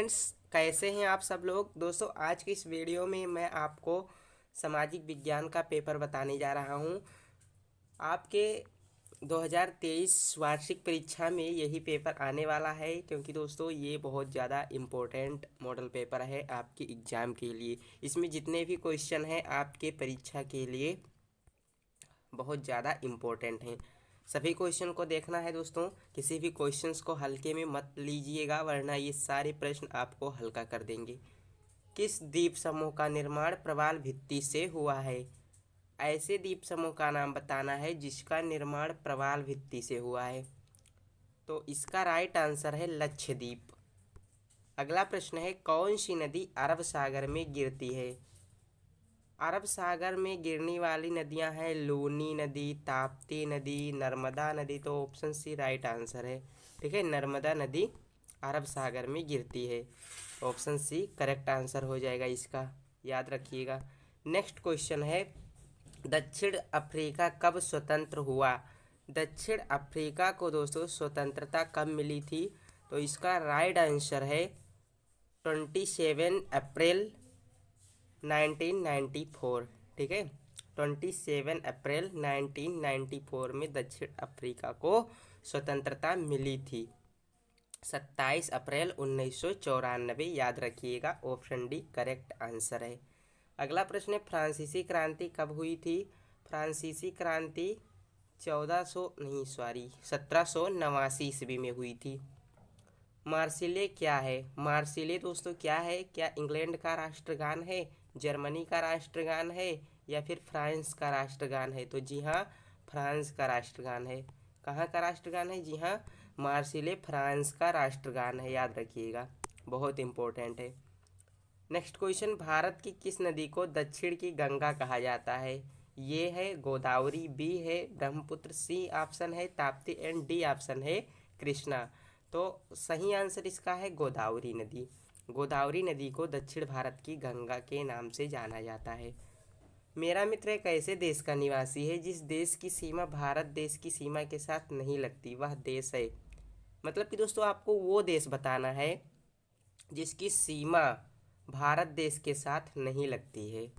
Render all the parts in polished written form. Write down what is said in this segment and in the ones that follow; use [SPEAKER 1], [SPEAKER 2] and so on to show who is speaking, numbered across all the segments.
[SPEAKER 1] Friends, कैसे हैं आप सब लोग। दोस्तों, आज की इस वीडियो में मैं आपको सामाजिक विज्ञान का पेपर बताने जा रहा हूं। आपके 2023 वार्षिक परीक्षा में यही पेपर आने वाला है, क्योंकि दोस्तों ये बहुत ज़्यादा इम्पोर्टेंट मॉडल पेपर है आपके एग्ज़ाम के लिए। इसमें जितने भी क्वेश्चन हैं आपके परीक्षा के लिए बहुत ज़्यादा इम्पोर्टेंट हैं। सभी क्वेश्चन को देखना है दोस्तों, किसी भी क्वेश्चंस को हल्के में मत लीजिएगा, वरना ये सारे प्रश्न आपको हल्का कर देंगे। किस द्वीप समूह का निर्माण प्रवाल भित्ति से हुआ है? ऐसे द्वीप समूह का नाम बताना है जिसका निर्माण प्रवाल भित्ति से हुआ है। तो इसका राइट आंसर है लक्षद्वीप। अगला प्रश्न है, कौन सी नदी अरब सागर में गिरती है? अरब सागर में गिरने वाली नदियां हैं लूनी नदी, ताप्ती नदी, नर्मदा नदी। तो ऑप्शन सी राइट आंसर है। ठीक है, नर्मदा नदी अरब सागर में गिरती है। ऑप्शन सी करेक्ट आंसर हो जाएगा इसका, याद रखिएगा। नेक्स्ट क्वेश्चन है, दक्षिण अफ्रीका कब स्वतंत्र हुआ? दक्षिण अफ्रीका को दोस्तों स्वतंत्रता कब मिली थी? तो इसका राइट आंसर है 27 अप्रैल 1994। ठीक है, 27 अप्रैल 1994 में दक्षिण अफ्रीका को स्वतंत्रता मिली थी। 27 अप्रैल 1994, याद रखिएगा। ऑप्शन डी करेक्ट आंसर है। अगला प्रश्न है, फ्रांसीसी क्रांति कब हुई थी? फ्रांसीसी क्रांति 1789 ईस्वी में हुई थी। मार्सिले क्या है? मार्सिले दोस्तों क्या है? क्या इंग्लैंड का राष्ट्रगान है, जर्मनी का राष्ट्रगान है, या फिर फ्रांस का राष्ट्रगान है? तो जी हाँ, फ्रांस का राष्ट्रगान है। कहाँ का राष्ट्रगान है? जी हाँ, मार्सिले फ्रांस का राष्ट्रगान है, याद रखिएगा, बहुत इंपॉर्टेंट है। नेक्स्ट क्वेश्चन, भारत की किस नदी को दक्षिण की गंगा कहा जाता है? ये है गोदावरी, बी है ब्रह्मपुत्र, सी ऑप्शन है ताप्ती, एंड डी ऑप्शन है कृष्णा। तो सही आंसर इसका है गोदावरी नदी। गोदावरी नदी को दक्षिण भारत की गंगा के नाम से जाना जाता है। मेरा मित्र एक ऐसे देश का निवासी है जिस देश की सीमा भारत देश की सीमा के साथ नहीं लगती, वह देश है। मतलब कि दोस्तों आपको वो देश बताना है जिसकी सीमा भारत देश के साथ नहीं लगती है।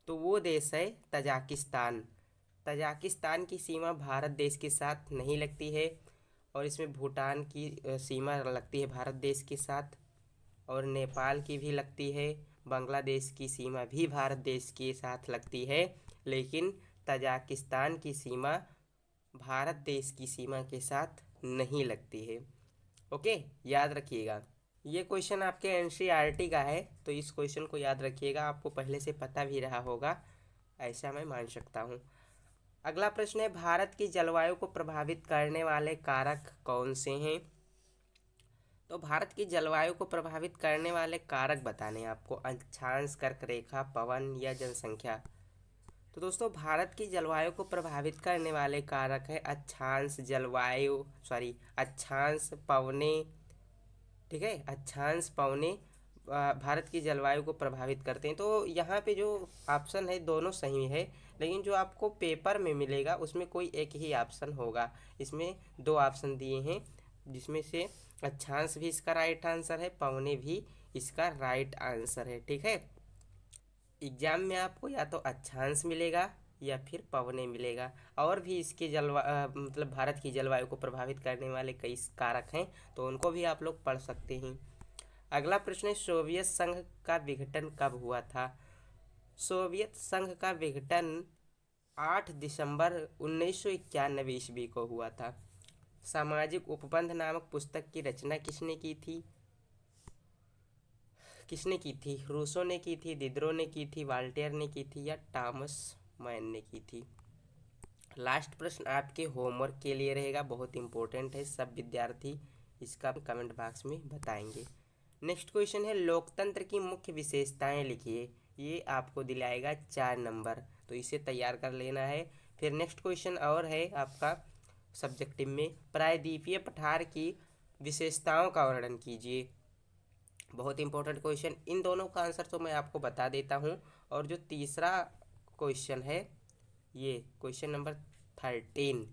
[SPEAKER 1] तो वो देश है तजाकिस्तान। तजाकिस्तान की सीमा भारत देश के साथ नहीं लगती है, और इसमें भूटान की सीमा लगती है भारत देश के साथ, और नेपाल की भी लगती है। बांग्लादेश की सीमा भी भारत देश के साथ लगती है, लेकिन तजाकिस्तान की सीमा भारत देश की सीमा के साथ नहीं लगती है। ओके, याद रखिएगा। ये क्वेश्चन आपके एनसीईआरटी का है, तो इस क्वेश्चन को याद रखिएगा, आपको पहले से पता भी रहा होगा, ऐसा मैं मान सकता हूँ। अगला प्रश्न है, भारत की जलवायु को प्रभावित करने वाले कारक कौन से हैं? तो भारत की जलवायु को प्रभावित करने वाले कारक बताने हैं आपको, अक्षांश, कर्क रेखा, पवन या जनसंख्या। तो दोस्तों भारत की जलवायु को प्रभावित करने वाले कारक है अक्षांश, अक्षांश, पवने। ठीक है, अक्षांश, पवने भारत की जलवायु को प्रभावित करते हैं। तो यहाँ पे जो ऑप्शन है दोनों सही है, लेकिन जो आपको पेपर में मिलेगा उसमें कोई एक ही ऑप्शन होगा। इसमें दो ऑप्शन दिए हैं, जिसमें से अक्षांश भी इसका राइट आंसर है, पवने भी इसका राइट आंसर है। ठीक है, एग्जाम में आपको या तो अक्षांश मिलेगा या फिर पवने मिलेगा, और भी इसके मतलब भारत की जलवायु को प्रभावित करने वाले कई कारक हैं, तो उनको भी आप लोग पढ़ सकते हैं। अगला प्रश्न है, सोवियत संघ का विघटन कब हुआ था? सोवियत संघ का विघटन 8 दिसंबर 1991 ईस्वी को हुआ था। सामाजिक उपबंध नामक पुस्तक की रचना किसने की थी? किसने की थी? रूसो ने की थी, दिदरो ने की थी, वाल्टेयर ने की थी, या टॉमस मैन ने की थी? लास्ट प्रश्न आपके होमवर्क के लिए रहेगा, बहुत इंपॉर्टेंट है, सब विद्यार्थी इसका कमेंट बॉक्स में बताएंगे। नेक्स्ट क्वेश्चन है, लोकतंत्र की मुख्य विशेषताएं लिखिए। ये आपको दिलाएगा 4 नंबर, तो इसे तैयार कर लेना है। फिर नेक्स्ट क्वेश्चन और है आपका सब्जेक्टिव में, प्रायद्वीपीय पठार की विशेषताओं का वर्णन कीजिए। बहुत इंपॉर्टेंट क्वेश्चन, इन दोनों का आंसर तो मैं आपको बता देता हूँ। और जो तीसरा क्वेश्चन है, ये क्वेश्चन नंबर 13,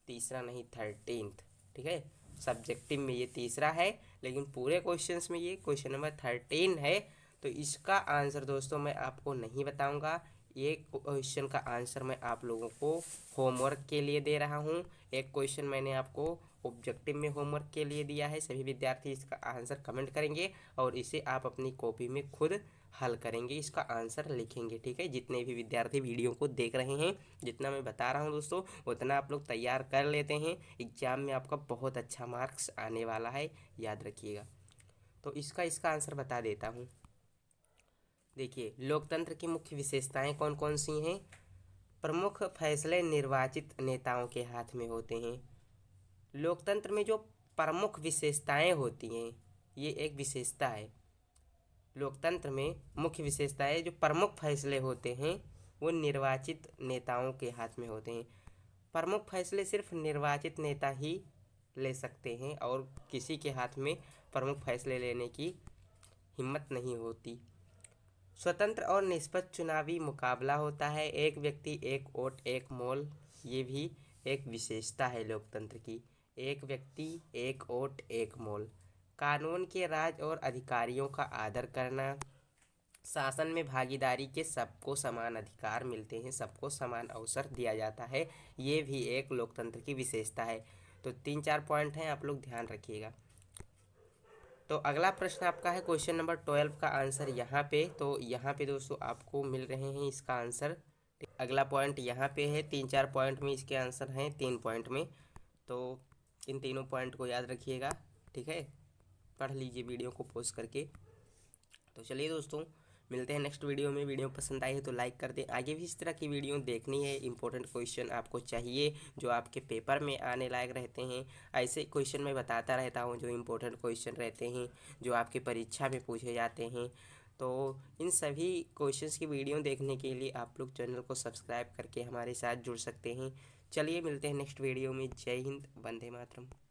[SPEAKER 1] तीसरा नहीं 13th, ठीक है, सब्जेक्टिव में ये तीसरा है, लेकिन पूरे क्वेश्चंस में ये क्वेश्चन नंबर 13 है। तो इसका आंसर दोस्तों मैं आपको नहीं बताऊंगा। ये क्वेश्चन का आंसर मैं आप लोगों को होमवर्क के लिए दे रहा हूँ। एक क्वेश्चन मैंने आपको ऑब्जेक्टिव में होमवर्क के लिए दिया है। सभी विद्यार्थी इसका आंसर कमेंट करेंगे और इसे आप अपनी कॉपी में खुद हल करेंगे, इसका आंसर लिखेंगे। ठीक है, जितने भी विद्यार्थी वीडियो को देख रहे हैं, जितना मैं बता रहा हूं दोस्तों उतना आप लोग तैयार कर लेते हैं। एग्जाम में आपका बहुत अच्छा मार्क्स आने वाला है, याद रखिएगा। तो इसका आंसर बता देता हूँ। देखिए, लोकतंत्र की मुख्य विशेषताएं कौन कौन सी हैं। प्रमुख फैसले निर्वाचित नेताओं के हाथ में होते हैं। लोकतंत्र में जो प्रमुख विशेषताएं होती हैं, ये एक विशेषता है। लोकतंत्र में मुख्य विशेषताएं जो प्रमुख फैसले होते हैं वो निर्वाचित नेताओं के हाथ में होते हैं। प्रमुख फैसले सिर्फ निर्वाचित नेता ही ले सकते हैं और किसी के हाथ में प्रमुख फैसले लेने की हिम्मत नहीं होती। स्वतंत्र और निष्पक्ष चुनावी मुकाबला होता है। एक व्यक्ति एक वोट एक मोल, ये भी एक विशेषता है लोकतंत्र की। एक व्यक्ति एक वोट एक मोल। कानून के राज और अधिकारियों का आदर करना। शासन में भागीदारी के सबको समान अधिकार मिलते हैं, सबको समान अवसर दिया जाता है, ये भी एक लोकतंत्र की विशेषता है। तो 3-4 पॉइंट हैं, आप लोग ध्यान रखिएगा। तो अगला प्रश्न आपका है क्वेश्चन नंबर 12 का आंसर यहाँ पे। तो यहाँ पे दोस्तों आपको मिल रहे हैं इसका आंसर। अगला पॉइंट यहाँ पे है। 3-4 पॉइंट में इसके आंसर हैं, 3 पॉइंट में। तो इन तीनों पॉइंट को याद रखिएगा। ठीक है, पढ़ लीजिए वीडियो को पॉज करके। तो चलिए दोस्तों, मिलते हैं नेक्स्ट वीडियो में। वीडियो पसंद आई है तो लाइक कर दें। आगे भी इस तरह की वीडियो देखनी है, इंपॉर्टेंट क्वेश्चन आपको चाहिए जो आपके पेपर में आने लायक रहते हैं, ऐसे क्वेश्चन मैं बताता रहता हूं जो इंपॉर्टेंट क्वेश्चन रहते हैं, जो आपकी परीक्षा में पूछे जाते हैं। तो इन सभी क्वेश्चंस की वीडियो देखने के लिए आप लोग चैनल को सब्सक्राइब करके हमारे साथ जुड़ सकते हैं। चलिए मिलते हैं नेक्स्ट वीडियो में। जय हिंद, वंदे मातरम।